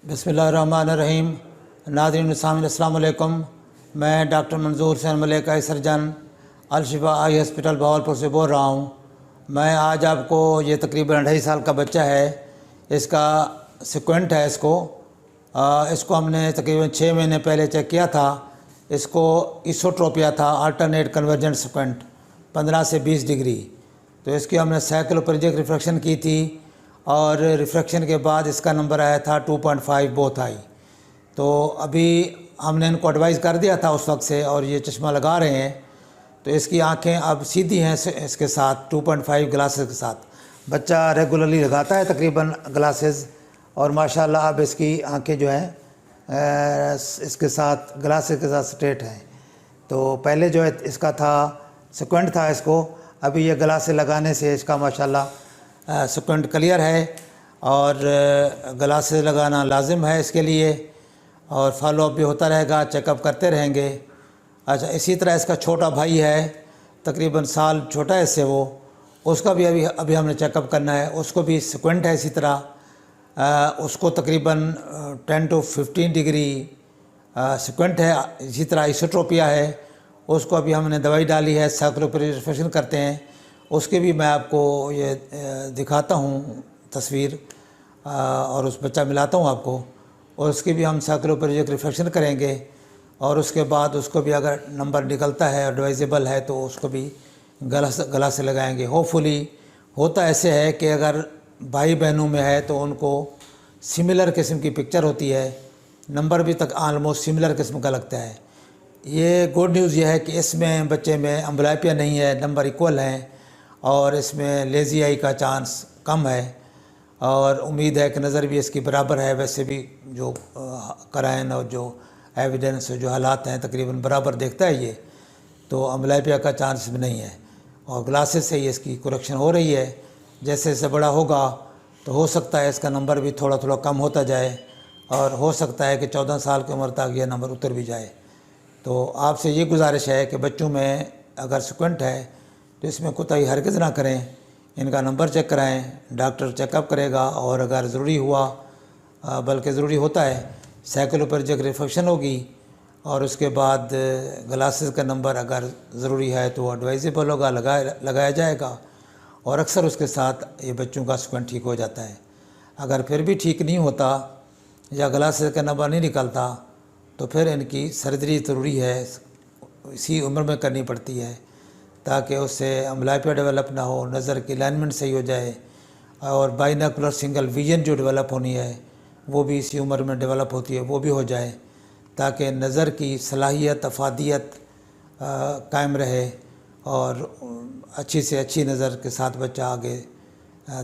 बिस्मिल्लाहिर्रहमानिर्रहीम। नाज़रीन सामीन अस्सलाम वालेकुम। मैं doctor Manzoor Hussain Malik eye surgeon Al-Shifa eye hospital Bahawalpur से बोल रहा हूँ। मैं आज आपको ये तकरीबन 2.5 साल का बच्चा है, इसका सिक्वेंट है। इसको हमने तकरीबन 6 महीने पहले चेक किया था। इसको इसोट्रोपिया था, अल्टरनेट कन्वर्जेंट सिक्वेंट 15 से 20 डिग्री। तो इसकी हमने साइक्लोपेरिजिक रिफ्रैक्शन की थी और रिफ्रैक्शन के बाद इसका नंबर आया था 2.5 बोथ आई। तो अभी हमने इनको एडवाइस कर दिया था उस वक्त से, और ये चश्मा लगा रहे हैं। तो इसकी आंखें अब सीधी हैं इसके साथ 2.5 ग्लासेस के साथ। बच्चा रेगुलरली लगाता है तकरीबन ग्लासेस, और माशाल्लाह अब इसकी आंखें जो हैं इसके साथ ग्लासेस के साथ स्ट्रेट हैं। तो पहले जो है इसका था सिक्वेंट था, इसको अभी ये ग्लासेस लगाने से इसका माशाल्लाह सिक्वेंट क्लियर है। और ग्लासेस लगाना लाजिम है इसके लिए, और फॉलोअप भी होता रहेगा, चेकअप करते रहेंगे। अच्छा, इसी तरह इसका छोटा भाई है, तकरीबन साल छोटा है इससे, उसका भी अभी हमने चेकअप करना है। उसको भी सिक्वेंट है इसी तरह, उसको तकरीबन 10 to 15 डिग्री सिक्वेंट है। इसी तरह इसोट्रोपिया है, उसको अभी हमने दवाई डाली है, साइक्लोपेरिजिक रिफ्रैक्शन करते हैं। उसके भी मैं आपको ये दिखाता हूँ तस्वीर, और उस बच्चा मिलाता हूँ आपको, और उसकी भी हम साइक्लोपेरिजिक रिफ्रैक्शन करेंगे। और उसके बाद उसको भी अगर नंबर निकलता है, एडवाइजेबल है, तो उसको भी गला से लगाएंगे। होपफुली होता ऐसे है कि अगर भाई बहनों में है तो उनको सिमिलर किस्म की पिक्चर होती है, नंबर भी तक आलमोस्ट सिमिलर किस्म का लगता है। ये गुड न्यूज़ ये है कि इसमें बच्चे में एम्ब्लाइपिया नहीं है, नंबर इक्वल हैं, और इसमें लेज़ी आई का चांस कम है। और उम्मीद है कि नज़र भी इसकी बराबर है। वैसे भी जो कराइन और जो एविडेंस जो हालात हैं तकरीबन बराबर देखता है ये, तो एम्ब्लाइपिया का चांस भी नहीं है। और ग्लासेस से ही इसकी करेक्शन हो रही है। जैसे जैसे बड़ा होगा तो हो सकता है इसका नंबर भी थोड़ा थोड़ा कम होता जाए, और हो सकता है कि 14 साल की उम्र तक ये नंबर उतर भी जाए। तो आपसे ये गुजारिश है कि बच्चों में अगर सिक्वेंट है तो इसमें कोताही हरगिज़ ना करें, इनका नंबर चेक कराएं, डॉक्टर चेकअप करेगा, और अगर ज़रूरी हुआ बल्कि ज़रूरी होता है साइक्लोपेरिजिक रिफ्रैक्शन होगी, और उसके बाद ग्लासेस का नंबर अगर ज़रूरी है तो एडवाइजेबल होगा, लगाया जाएगा। और अक्सर उसके साथ ये बच्चों का सिक्वेंट ठीक हो जाता है। अगर फिर भी ठीक नहीं होता या ग्लासेस का नंबर नहीं निकलता तो फिर इनकी सर्जरी ज़रूरी है, इसी उम्र में करनी पड़ती है, ताकि उससे एम्ब्लाइपिया डेवलप ना हो, नज़र की अलाइनमेंट सही हो जाए, और बाइनोकुलर सिंगल विजन जो डेवलप होनी है वो भी इसी उम्र में डेवलप होती है, वो भी हो जाए, ताकि नज़र की सलाहियत अफादियत कायम रहे, और अच्छी से अच्छी नज़र के साथ बच्चा आगे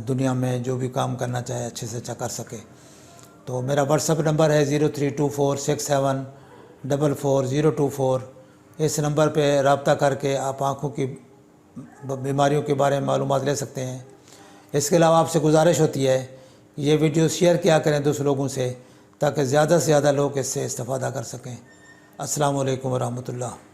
दुनिया में जो भी काम करना चाहे अच्छे से अच्छा कर सके। तो मेरा व्हाट्सअप नंबर है 032467444024। इस नंबर पे रब्ता करके आप आँखों की बीमारियों के बारे में मालूमात ले सकते हैं। इसके अलावा आपसे गुजारिश होती है ये वीडियो शेयर किया करें दूसरे लोगों से, ताकि ज़्यादा से ज़्यादा लोग इससे इस्तेफ़ादा कर सकें। अस्सलामु अलैकुम व रहमतुल्लाह।